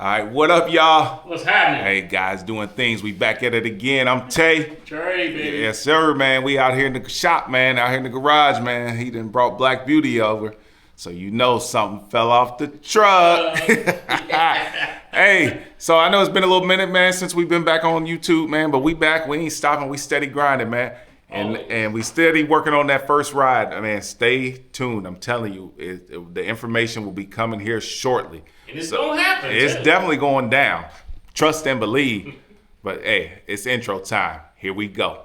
All right, what up, y'all? What's happening? Hey, guys, doing things. We back at it again. I'm Trey. Trey, baby. Yes, sir, man. We out here in the shop, man. Out here in the garage, man. He done brought Black Beauty over. So you know something fell off the truck. Hey, so I know it's been a little minute, man, since we've been back on YouTube, man. But we back. We ain't stopping. We steady grinding, man. And we steady working on that first ride. I mean, stay tuned. I'm telling you, the information will be coming here shortly. And it's gonna happen. It's definitely going down. Trust and believe. But hey, it's intro time. Here we go.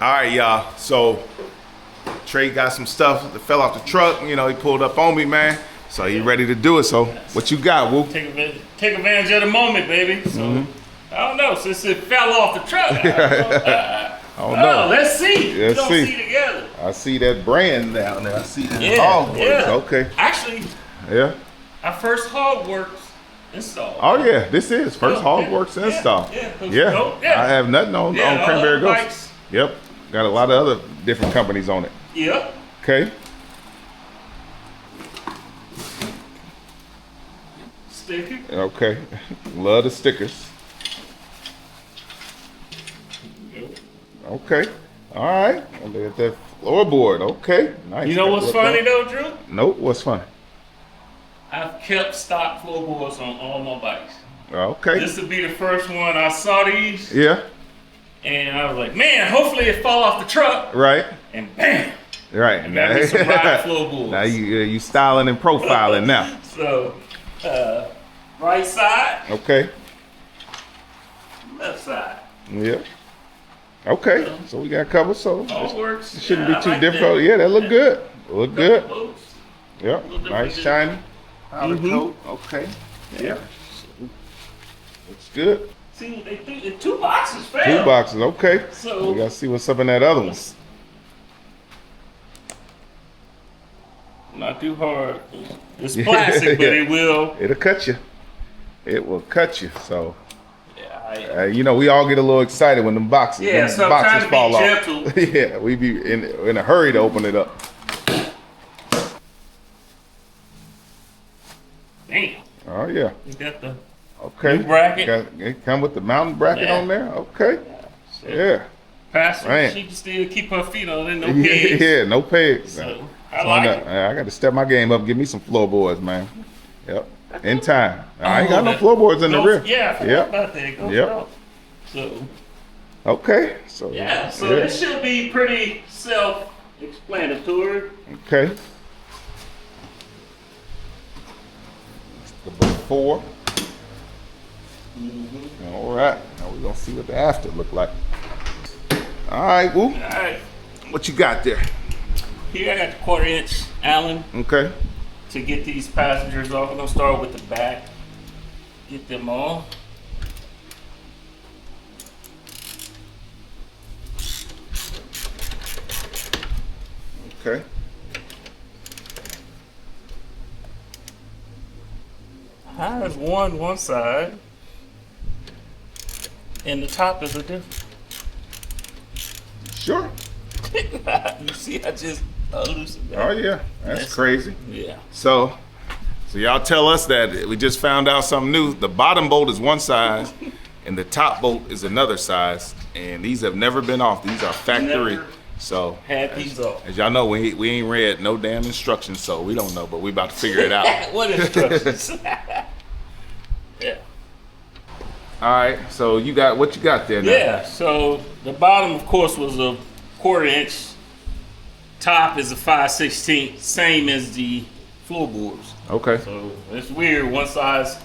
All right, y'all. So Trey got some stuff that fell off the truck. You know, he pulled up on me, man. So he ready to do it. So what you got, Woo? Take advantage of the moment, baby. So I don't know, since it fell off the truck. I don't know. Let's see. Let's see together. I see that brand down there. I see that. Yeah. Okay. Actually, our first HogWorkz install. Oh yeah, this is first HogWorkz install. Yeah. I have nothing on Cranberry Ghost. Bikes. Yep. Got a lot of other different companies on it. Yep. Okay. Sticker. Okay. Love the stickers. Okay. All right. Look at that floorboard. Okay. Nice. You know what's funny though, Drew? Nope. What's funny? I've kept stock floorboards on all my bikes. Okay. This would be the first one. I saw these. Yeah. And I was like, man, hopefully it fall off the truck. Right. And bam. Right. Got me some ride floorboards. Now you styling and profiling now. So, right side. Okay. Left side. Yeah. Okay. So we got covered. So HogWorkz. it shouldn't be too difficult. Yeah, that look good. Look good. Yep. Nice shiny. Powder coat. Okay. Yeah. Looks good. See, they think two boxes failed. Two boxes. Okay. So we gotta see what's up in that other one. Not too hard. It's plastic, but it will. It'll cut you. It will cut you. So. Yeah, you know, we all get a little excited when the boxes, so boxes fall off. Gentle. Yeah, we be in a hurry to open it up. Damn. Oh yeah. You got the new bracket. It come with the mountain bracket on there. Okay. Yeah. Passenger, she can still keep her feet on it. No pegs. Yeah, no pegs. So I like it. I got to step my game up. Give me some floorboards, man. Yep. In time. I ain't got no floorboards in the rear. Yeah, I forgot about that. Yep. So. Okay. So. Yeah. So this should be pretty self-explanatory. Okay. The before. All right. Now we're gonna see what the after look like. All right, Woo. All right. What you got there? Here I got the 1/4" Allen. Okay. To get these passengers off, we're gonna start with the back. Get them on. Okay. High is one side, and the top is a different. Sure. You see, I just loosened that. Oh yeah, that's crazy. Yeah. So y'all tell us that we just found out something new. The bottom bolt is one size, and the top bolt is another size, and these have never been off. These are factory. So had these off. As y'all know, we ain't read no damn instructions, so we don't know, but we about to figure it out. What instructions? Yeah. All right, so what you got there now? Yeah, so the bottom, of course, was a 1/4". Top is a 5/16, same as the floorboards. Okay. So it's weird, one side's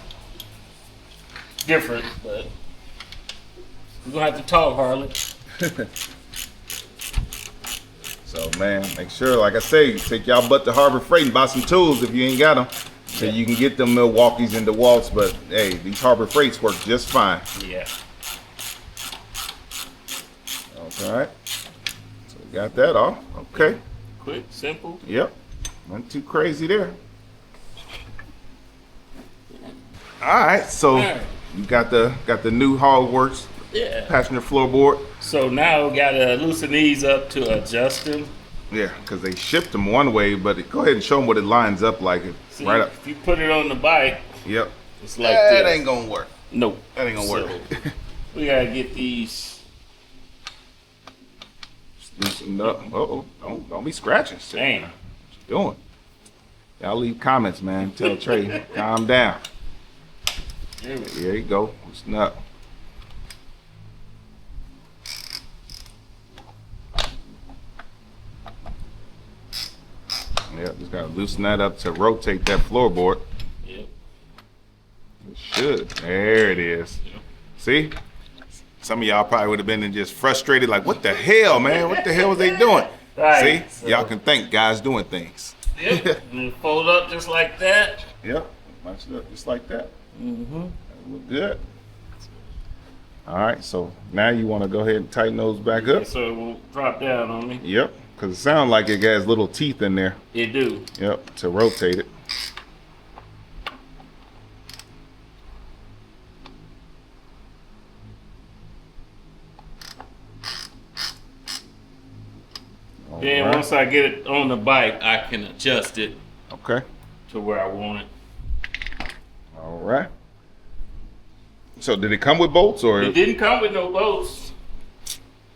different, but we're gonna have to talk, Harley. So man, make sure, like I say, take y'all butt to Harbor Freight and buy some tools if you ain't got them. So you can get them Milwaukees and DeWalt's, but hey, these Harbor Freights work just fine. Yeah. All right. So we got that off. Okay. Quick, simple. Yep. Not too crazy there. All right. So you got the new HogWorkz passenger floorboard. So now we gotta loosen these up to adjust them. Yeah, because they shipped them one way, but go ahead and show them what it lines up like. See, Right up. if you put it on the bike, Yep. it's like that this. ain't gonna work. Nope. That ain't gonna work. We gotta get these. Loosen up. Uh-oh. Don't be scratching. Damn. What you doing? Y'all leave comments, man. Tell Trey, calm down. There you go. Loosen up. Yeah, just gotta loosen that up to rotate that floorboard. Yep. It should. There it is. Yep. See? Some of y'all probably would have been just frustrated, like, what the hell, man? What the hell was they doing? Right. See? Y'all can thank guys doing things. Yep. And then fold up just like that. Yep. Match it up just like that. Mm-hmm. That look good. All right, so now you want to go ahead and tighten those back up. So it won't drop down on me. Yep, because it sounds like it has little teeth in there. It do. Yep, to rotate it. Then All right. once I get it on the bike, I can adjust it Okay. to where I want it. All right. So did it come with bolts or It didn't come with no bolts.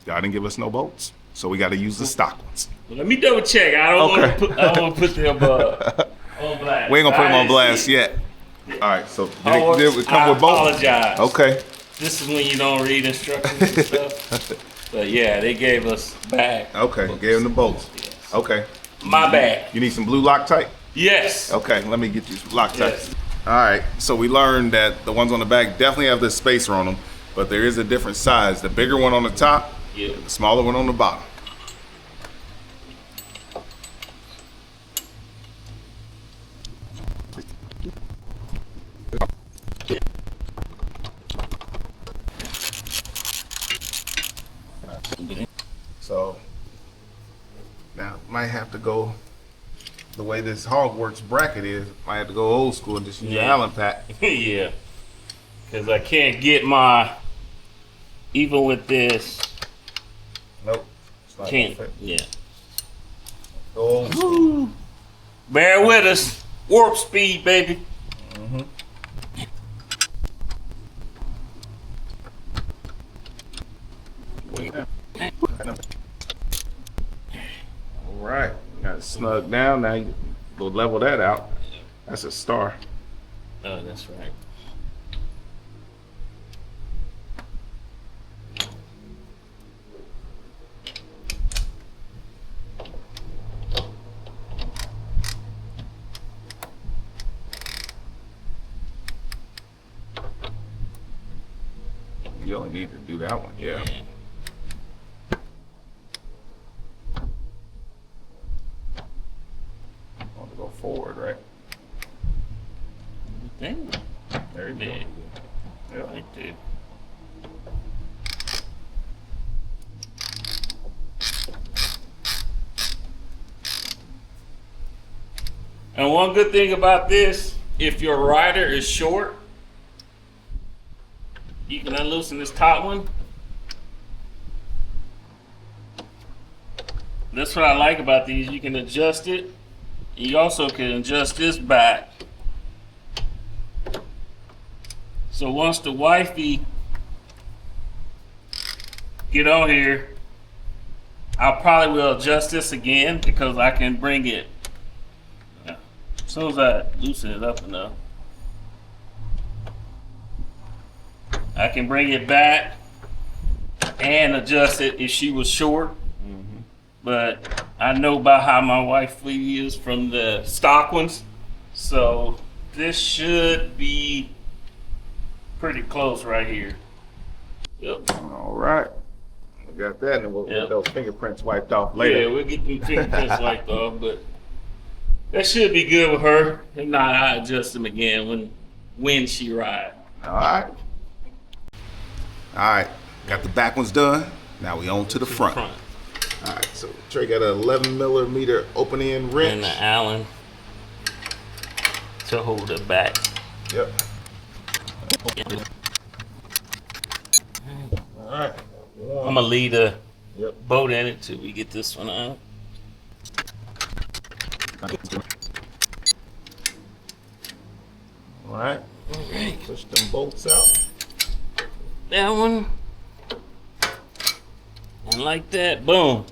y'all didn't give us no bolts? So we got to use the stock ones. But let me double check. I don't Okay. want to put them on blast. We ain't gonna put them on I blast didn't yet. All right. So see did it come with bolts? I apologize. Okay. This is when you don't read instructions and stuff. But yeah, they gave us back. Okay. Gave them the bolts. Yes. Okay. My bad. You need some blue Loctite? Yes. Okay, let me get you some Loctite. Yes. All right, so we learned that the ones on the back definitely have this spacer on them, but there is a different size. The bigger one on the top, Yeah. the smaller one on the bottom. So now might have to go the way this HogWorkz bracket is. Might have to go old school and just use an Yeah. Allen pack. Yeah. Because I can't get my, even with this, Nope. It's not can't. gonna fit. Yeah. Go old school. Bear with us. Warp speed, baby. All right, got it snug down. Now you go level that out. That's a star. Oh, that's right. You only need to do that one, yeah. Want to go forward, right? Dang. There you go. Yeah. Yeah. Right there. And one good thing about this, if your rider is short, you can unloosen this top one. That's what I like about these. You can adjust it. You also can adjust this back. So once the wifey get on here, I probably will adjust this again because I can bring it. As soon as I loosen it up enough, I can bring it back and adjust it if she was short. But I know about how my wife is from the stock ones, so this should be pretty close right here. Yep. All right. We got that, and we'll Yep. get those fingerprints wiped off later. Yeah, we'll get them fingerprints wiped off, but that should be good with her. If not, I adjust them again when she ride. All right. All right. Got the back ones done. Now we on to the front. All right. So Trey got an 11 millimeter opening And wrench. the Allen to hold it back. Yep. All right. I'm gonna leave the boat in it till we get this one out. All right. Push them bolts out. That one. And like that, boom.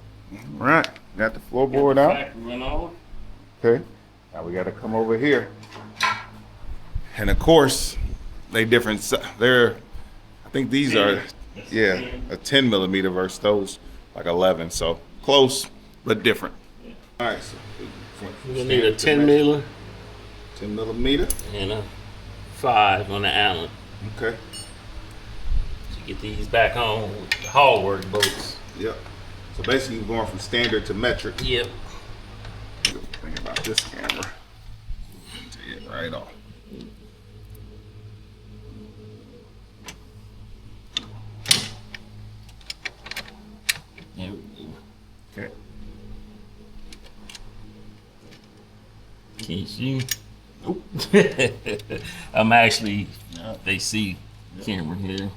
All right. Got the floorboard out. Factory went on. Okay. Now we got to come over here. And of course, they different. They're, I think these are, yeah, a 10 millimeter versus those like 11. So close, but different. All right. So We're gonna need a 10 miller 10 millimeter. and a 5 on the Allen. Okay. To get these back on with the HogWorkz boats. Yep. So basically, you're going from standard to metric. Yep. Think about this camera. Take it right off. There we go. Okay. Can you see? Nope. I'm actually, they see camera here.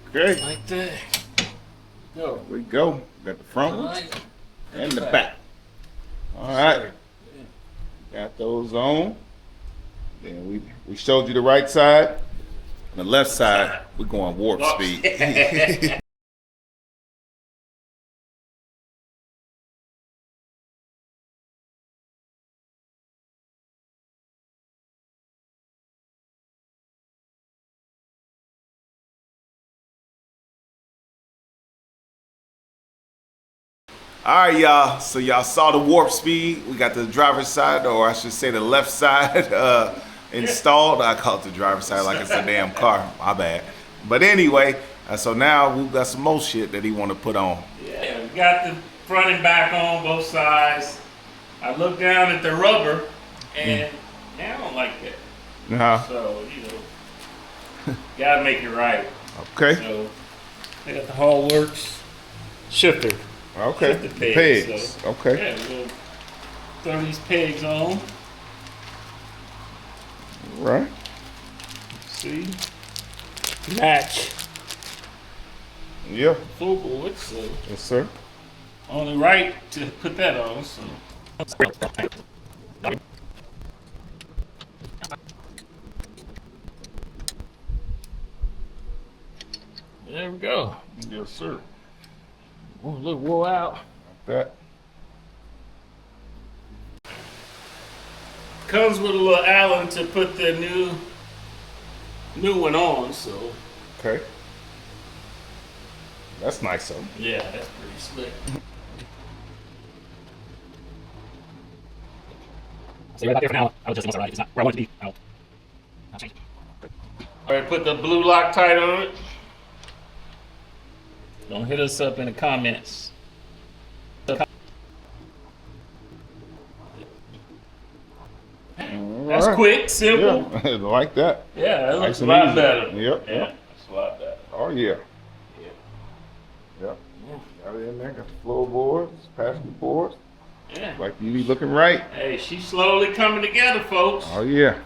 Okay. Like that. Go. Here we go. Got the front ones Right. and the back. All right. Got those on. Then we showed you the right side. On the left side, we're going warp speed. All right, y'all. So y'all saw the warp speed. We got the driver's side, or I should say the left side, installed. I call it the driver's side like it's a damn car. My bad. But anyway, so now we've got some more shit that he want to put on. Yeah, we got the front and back on both sides. I looked down at the rubber, and I don't like that. Uh-huh. So, gotta make it right. Okay. So, I got the HogWorkz shifter. Okay. The The pegs, pegs. so, Okay. Yeah, we'll throw these pegs on. Right. See? Match Yeah. floorboards. So, Yes, sir. only right to put that on. So. There we go. Yes, sir. Oh, look, wore out. That. Comes with a little Allen to put the new one on, so Okay. That's nice of him. yeah, that's pretty slick. Stay right back there for now. I will just once I ride. It's not where I want it to be. I'll change it. All right, put the blue Loctite on it. Don't hit us up in the comments. That's Alright. quick, simple. Yeah, like that. Yeah, that looks Nice a and lot easy. better. Yep. Yeah, that's a lot better. Oh yeah. Yeah. Yep. Got it in there. Got the floorboards, passenger boards. Yeah. Like you be looking right. Hey, she's slowly coming together, folks. Oh yeah.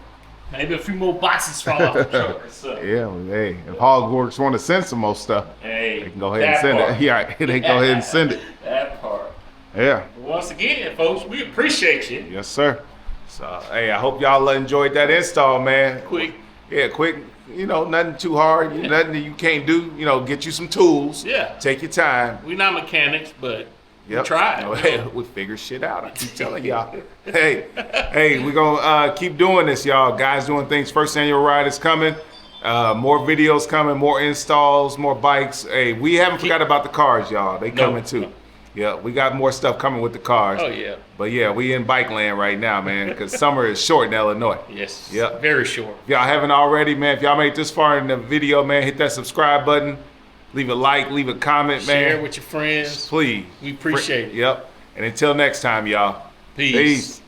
Maybe a few more boxes fall off the truck or something. Yeah. Well, hey, if HogWorkz want to send some more stuff, Hey, they can go ahead and that send part. it. Yeah, they go ahead and send it. That part. Yeah. Once again, folks, we appreciate you. Yes, sir. So, hey, I hope y'all enjoyed that install, man. Quick. Yeah, quick. You know, nothing too hard. Nothing that you can't do. You know, get you some tools. Yeah. Take your time. We're not mechanics, but Yep. we try. You know, hey, we figure shit out. I keep telling y'all. Hey, we're gonna keep doing this, y'all. Guys doing things. First annual ride is coming. More videos coming, more installs, more bikes. Hey, we haven't forgot about the cars, y'all. They coming too. No. Yeah, we got more stuff coming with the cars. Oh, yeah. But yeah, we in bike land right now, man, because summer is short in Illinois. Yes. Yep. Very short. If y'all haven't already, man, if y'all made this far in the video, man, hit that subscribe button. Leave a like, leave a comment, man. Share with your friends. Please. We appreciate it. Yep. And until next time, y'all. Peace. Peace.